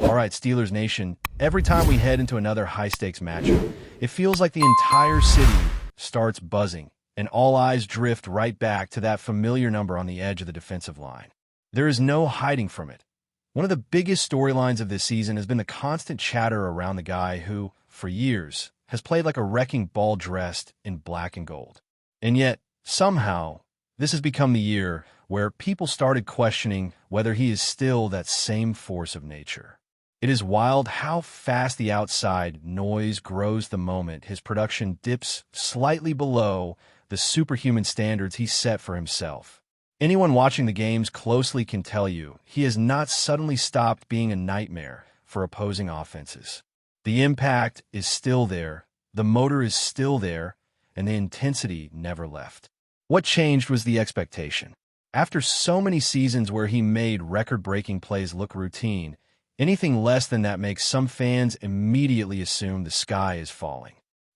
All right, Steelers Nation, every time we head into another high-stakes matchup, it feels like the entire city starts buzzing, and all eyes drift right back to that familiar number on the edge of the defensive line. There is no hiding from it. One of the biggest storylines of this season has been the constant chatter around the guy who, for years, has played like a wrecking ball dressed in black and gold. And yet, somehow, this has become the year where people started questioning whether he is still that same force of nature. It is wild how fast the outside noise grows the moment his production dips slightly below the superhuman standards he set for himself. Anyone watching the games closely can tell you he has not suddenly stopped being a nightmare for opposing offenses. The impact is still there, the motor is still there, and the intensity never left. What changed was the expectation. After so many seasons where he made record-breaking plays look routine, anything less than that makes some fans immediately assume the sky is falling.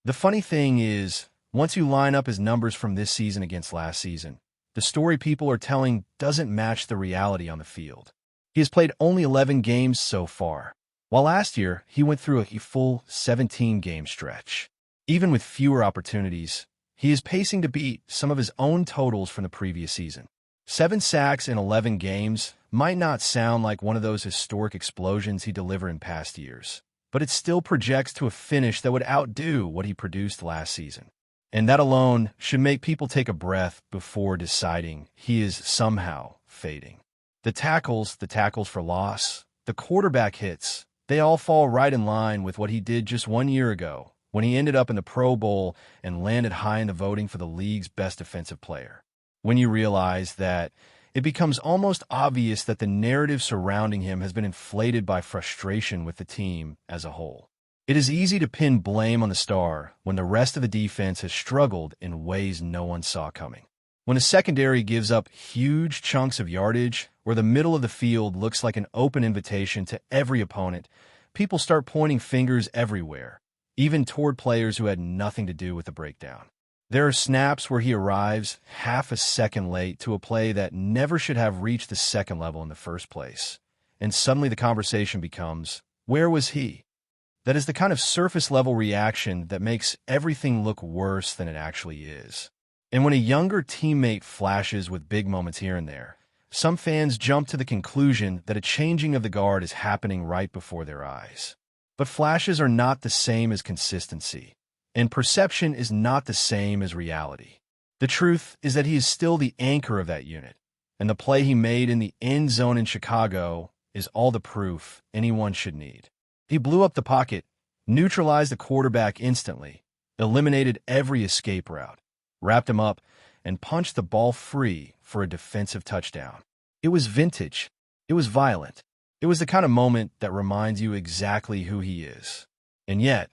The funny thing is, once you line up his numbers from this season against last season, the story people are telling doesn't match the reality on the field. He has played only 11 games so far, while last year he went through a full 17-game stretch. Even with fewer opportunities, he is pacing to beat some of his own totals from the previous season. 7 sacks in 11 games might not sound like one of those historic explosions he delivered in past years, but it still projects to a finish that would outdo what he produced last season. And that alone should make people take a breath before deciding he is somehow fading. The tackles for loss, the quarterback hits, they all fall right in line with what he did just 1 year ago when he ended up in the Pro Bowl and landed high in the voting for the league's best defensive player. When you realize that, it becomes almost obvious that the narrative surrounding him has been inflated by frustration with the team as a whole. It is easy to pin blame on the star when the rest of the defense has struggled in ways no one saw coming. When a secondary gives up huge chunks of yardage, or the middle of the field looks like an open invitation to every opponent, people start pointing fingers everywhere, even toward players who had nothing to do with the breakdown. There are snaps where he arrives half a second late to a play that never should have reached the second level in the first place, and suddenly the conversation becomes, where was he? That is the kind of surface-level reaction that makes everything look worse than it actually is. And when a younger teammate flashes with big moments here and there, some fans jump to the conclusion that a changing of the guard is happening right before their eyes. But flashes are not the same as consistency, and perception is not the same as reality. The truth is that he is still the anchor of that unit, and the play he made in the end zone in Chicago is all the proof anyone should need. He blew up the pocket, neutralized the quarterback instantly, eliminated every escape route, wrapped him up, and punched the ball free for a defensive touchdown. It was vintage. It was violent. It was the kind of moment that reminds you exactly who he is. And yet,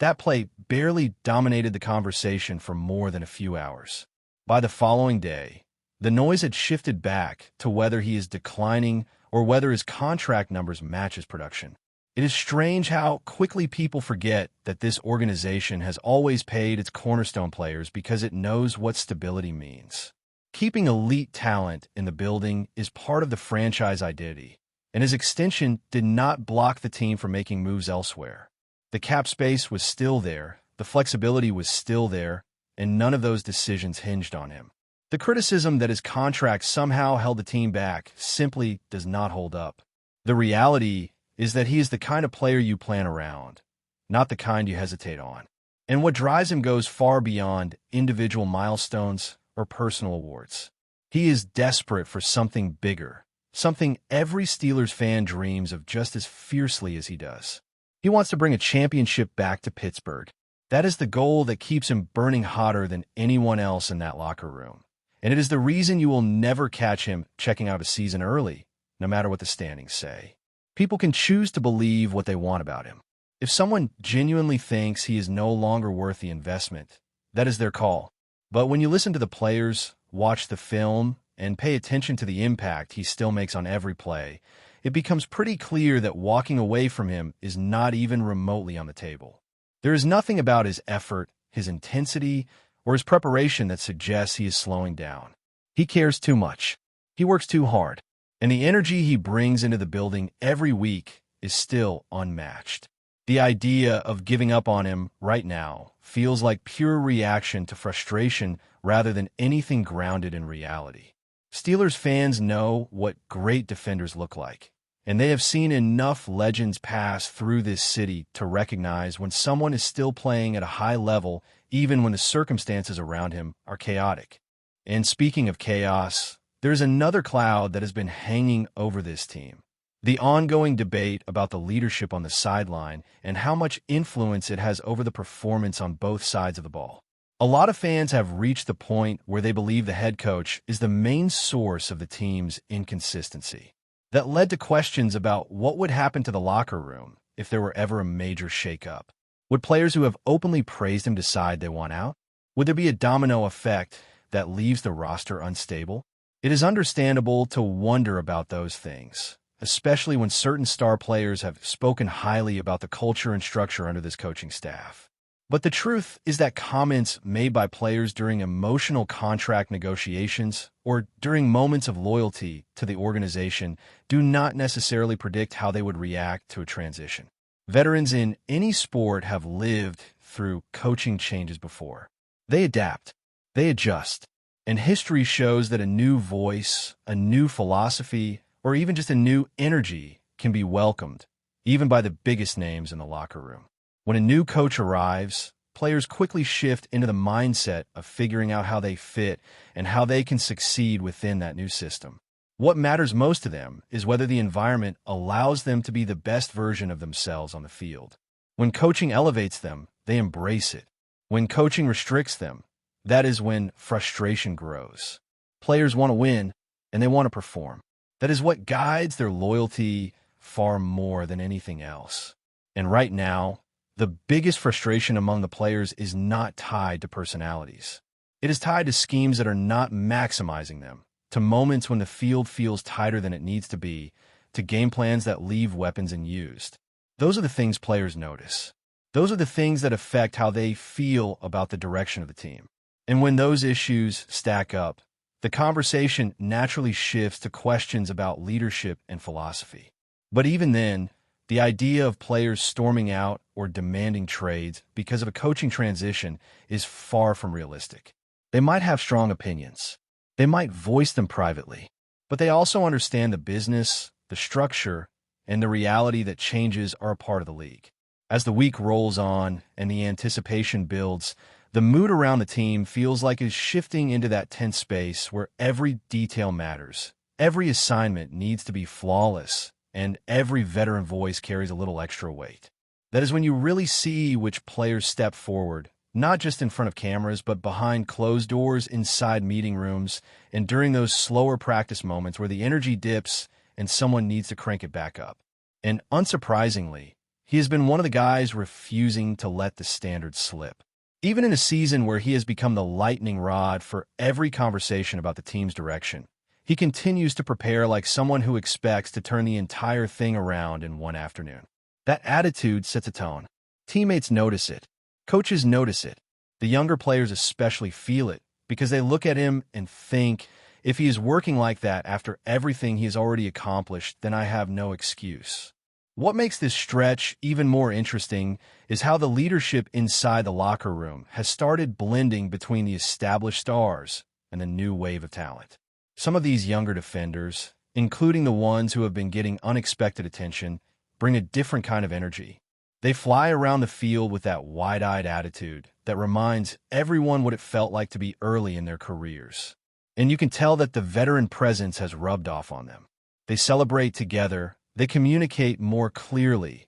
that play barely dominated the conversation for more than a few hours. By the following day, the noise had shifted back to whether he is declining or whether his contract numbers match his production. It is strange how quickly people forget that this organization has always paid its cornerstone players because it knows what stability means. Keeping elite talent in the building is part of the franchise identity, and his extension did not block the team from making moves elsewhere. The cap space was still there, the flexibility was still there, and none of those decisions hinged on him. The criticism that his contract somehow held the team back simply does not hold up. The reality is that he is the kind of player you plan around, not the kind you hesitate on. And what drives him goes far beyond individual milestones or personal awards. He is desperate for something bigger, something every Steelers fan dreams of just as fiercely as he does. He wants to bring a championship back to Pittsburgh. That is the goal that keeps him burning hotter than anyone else in that locker room. And it is the reason you will never catch him checking out a season early, no matter what the standings say. People can choose to believe what they want about him. If someone genuinely thinks he is no longer worth the investment, that is their call. But when you listen to the players, watch the film, and pay attention to the impact he still makes on every play, it becomes pretty clear that walking away from him is not even remotely on the table. There is nothing about his effort, his intensity, or his preparation that suggests he is slowing down. He cares too much. He works too hard. And the energy he brings into the building every week is still unmatched. The idea of giving up on him right now feels like pure reaction to frustration rather than anything grounded in reality. Steelers fans know what great defenders look like, and they have seen enough legends pass through this city to recognize when someone is still playing at a high level even when the circumstances around him are chaotic. And speaking of chaos, there's another cloud that has been hanging over this team. The ongoing debate about the leadership on the sideline and how much influence it has over the performance on both sides of the ball. A lot of fans have reached the point where they believe the head coach is the main source of the team's inconsistency. That led to questions about what would happen to the locker room if there were ever a major shakeup. Would players who have openly praised him decide they want out? Would there be a domino effect that leaves the roster unstable? It is understandable to wonder about those things, especially when certain star players have spoken highly about the culture and structure under this coaching staff. But the truth is that comments made by players during emotional contract negotiations or during moments of loyalty to the organization do not necessarily predict how they would react to a transition. Veterans in any sport have lived through coaching changes before. They adapt, they adjust, and history shows that a new voice, a new philosophy, or even just a new energy can be welcomed, even by the biggest names in the locker room. When a new coach arrives, players quickly shift into the mindset of figuring out how they fit and how they can succeed within that new system. What matters most to them is whether the environment allows them to be the best version of themselves on the field. When coaching elevates them, they embrace it. When coaching restricts them, that is when frustration grows. Players want to win, and they want to perform. That is what guides their loyalty far more than anything else. And right now, the biggest frustration among the players is not tied to personalities. It is tied to schemes that are not maximizing them, to moments when the field feels tighter than it needs to be, to game plans that leave weapons unused. Those are the things players notice. Those are the things that affect how they feel about the direction of the team. And when those issues stack up, the conversation naturally shifts to questions about leadership and philosophy. But even then, the idea of players storming out or demanding trades because of a coaching transition is far from realistic. They might have strong opinions. They might voice them privately. But they also understand the business, the structure, and the reality that changes are a part of the league. As the week rolls on and the anticipation builds, the mood around the team feels like it's shifting into that tense space where every detail matters. Every assignment needs to be flawless, and every veteran voice carries a little extra weight. That is when you really see which players step forward, not just in front of cameras, but behind closed doors, inside meeting rooms, and during those slower practice moments where the energy dips and someone needs to crank it back up. And unsurprisingly, he has been one of the guys refusing to let the standard slip. Even in a season where he has become the lightning rod for every conversation about the team's direction, he continues to prepare like someone who expects to turn the entire thing around in one afternoon. That attitude sets a tone. Teammates notice it. Coaches notice it. The younger players especially feel it because they look at him and think, if he is working like that after everything he has already accomplished, then I have no excuse. What makes this stretch even more interesting is how the leadership inside the locker room has started blending between the established stars and the new wave of talent. Some of these younger defenders, including the ones who have been getting unexpected attention, bring a different kind of energy. They fly around the field with that wide-eyed attitude that reminds everyone what it felt like to be early in their careers. And you can tell that the veteran presence has rubbed off on them. They celebrate together, they communicate more clearly,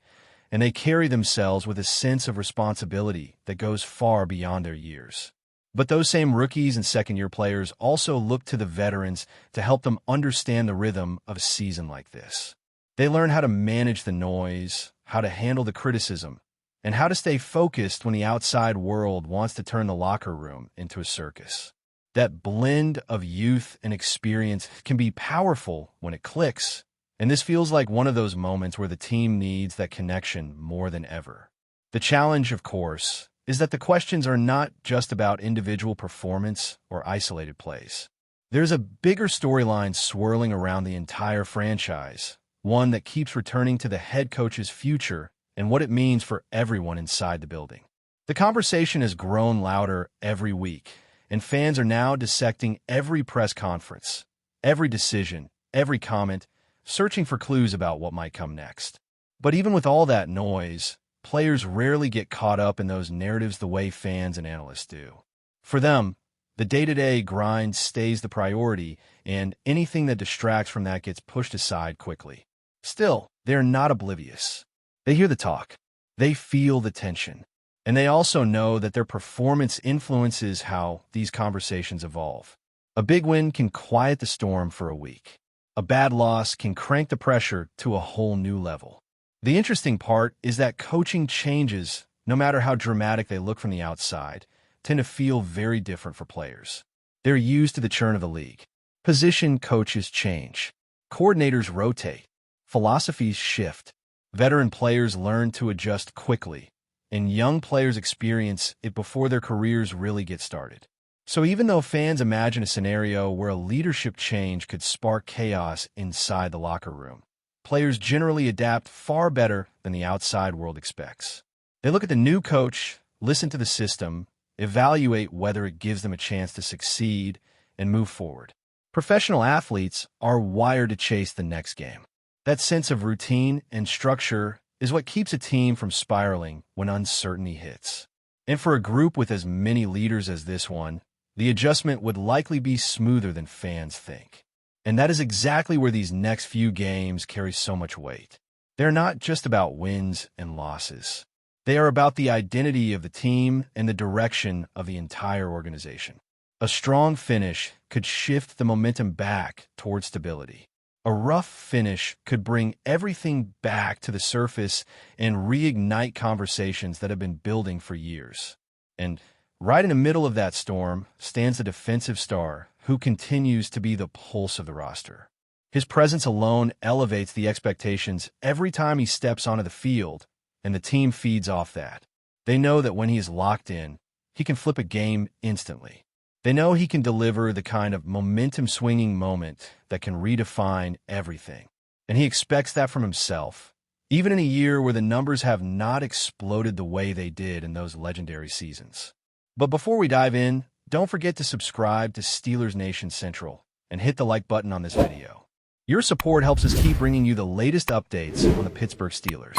and they carry themselves with a sense of responsibility that goes far beyond their years. But those same rookies and second-year players also look to the veterans to help them understand the rhythm of a season like this. They learn how to manage the noise, how to handle the criticism, and how to stay focused when the outside world wants to turn the locker room into a circus. That blend of youth and experience can be powerful when it clicks, and this feels like one of those moments where the team needs that connection more than ever. The challenge, of course, is that the questions are not just about individual performance or isolated plays. There's a bigger storyline swirling around the entire franchise, one that keeps returning to the head coach's future and what it means for everyone inside the building. The conversation has grown louder every week, and fans are now dissecting every press conference, every decision, every comment, searching for clues about what might come next. But even with all that noise, players rarely get caught up in those narratives the way fans and analysts do. For them, the day-to-day grind stays the priority, and anything that distracts from that gets pushed aside quickly. Still, they're not oblivious. They hear the talk. They feel the tension. And they also know that their performance influences how these conversations evolve. A big win can quiet the storm for a week. A bad loss can crank the pressure to a whole new level. The interesting part is that coaching changes, no matter how dramatic they look from the outside, tend to feel very different for players. They're used to the churn of the league. Position coaches change. Coordinators rotate. Philosophies shift. Veteran players learn to adjust quickly, and young players experience it before their careers really get started. So even though fans imagine a scenario where a leadership change could spark chaos inside the locker room, players generally adapt far better than the outside world expects. They look at the new coach, listen to the system, evaluate whether it gives them a chance to succeed, and move forward. Professional athletes are wired to chase the next game. That sense of routine and structure is what keeps a team from spiraling when uncertainty hits. And for a group with as many leaders as this one, the adjustment would likely be smoother than fans think. And that is exactly where these next few games carry so much weight. They're not just about wins and losses. They are about the identity of the team and the direction of the entire organization. A strong finish could shift the momentum back toward stability. A rough finish could bring everything back to the surface and reignite conversations that have been building for years. And right in the middle of that storm stands the defensive star who continues to be the pulse of the roster. His presence alone elevates the expectations every time he steps onto the field, and the team feeds off that. They know that when he is locked in, he can flip a game instantly. They know he can deliver the kind of momentum-swinging moment that can redefine everything. And he expects that from himself, even in a year where the numbers have not exploded the way they did in those legendary seasons. But before we dive in, don't forget to subscribe to Steelers Nation Central and hit the like button on this video. Your support helps us keep bringing you the latest updates on the Pittsburgh Steelers.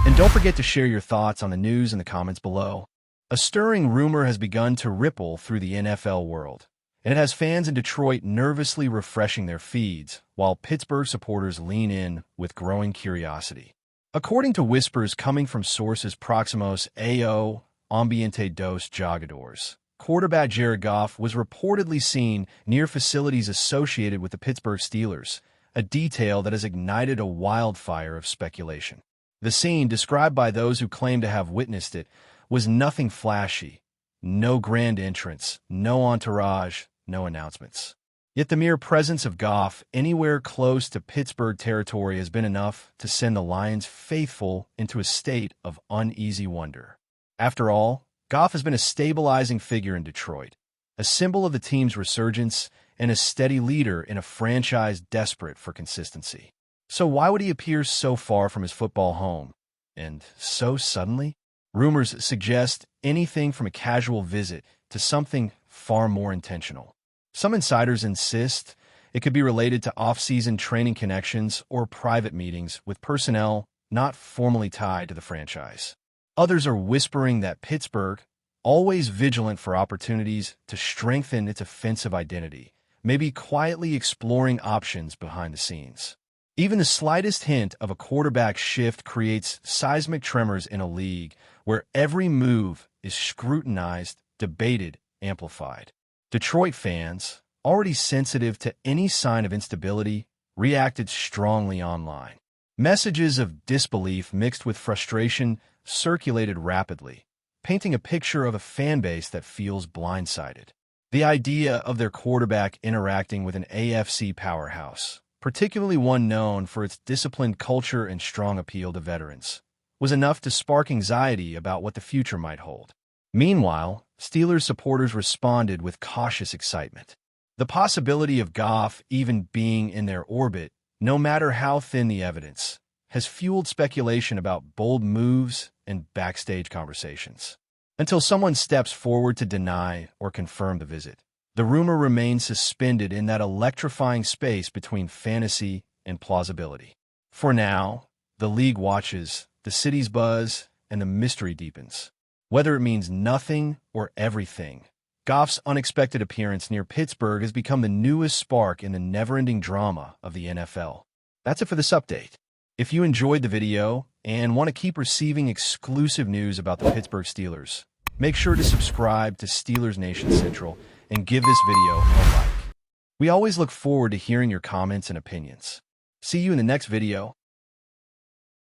And don't forget to share your thoughts on the news in the comments below. A stirring rumor has begun to ripple through the NFL world, and it has fans in Detroit nervously refreshing their feeds, while Pittsburgh supporters lean in with growing curiosity. According to whispers coming from sources próximos ao ambiente dos jogadores, quarterback Jared Goff was reportedly seen near facilities associated with the Pittsburgh Steelers, a detail that has ignited a wildfire of speculation. The scene, described by those who claim to have witnessed it, was nothing flashy, no grand entrance, no entourage, no announcements. Yet the mere presence of Goff anywhere close to Pittsburgh territory has been enough to send the Lions faithful into a state of uneasy wonder. After all, Goff has been a stabilizing figure in Detroit, a symbol of the team's resurgence and a steady leader in a franchise desperate for consistency. So why would he appear so far from his football home, and so suddenly? Rumors suggest anything from a casual visit to something far more intentional. Some insiders insist it could be related to off-season training connections or private meetings with personnel not formally tied to the franchise. Others are whispering that Pittsburgh, always vigilant for opportunities to strengthen its offensive identity, may be quietly exploring options behind the scenes. Even the slightest hint of a quarterback shift creates seismic tremors in a league where every move is scrutinized, debated, amplified. Detroit fans, already sensitive to any sign of instability, reacted strongly online. Messages of disbelief mixed with frustration circulated rapidly, painting a picture of a fan base that feels blindsided. The idea of their quarterback interacting with an AFC powerhouse, particularly one known for its disciplined culture and strong appeal to veterans, was enough to spark anxiety about what the future might hold. Meanwhile, Steelers supporters responded with cautious excitement. The possibility of Goff even being in their orbit no matter how thin the evidence, has fueled speculation about bold moves and backstage conversations. Until someone steps forward to deny or confirm the visit, the rumor remains suspended in that electrifying space between fantasy and plausibility. For now, the league watches, the city's buzz, and the mystery deepens. Whether it means nothing or everything, Goff's unexpected appearance near Pittsburgh has become the newest spark in the never-ending drama of the NFL. That's it for this update. If you enjoyed the video and want to keep receiving exclusive news about the Pittsburgh Steelers, make sure to subscribe to Steelers Nation Central and give this video a like. We always look forward to hearing your comments and opinions. See you in the next video.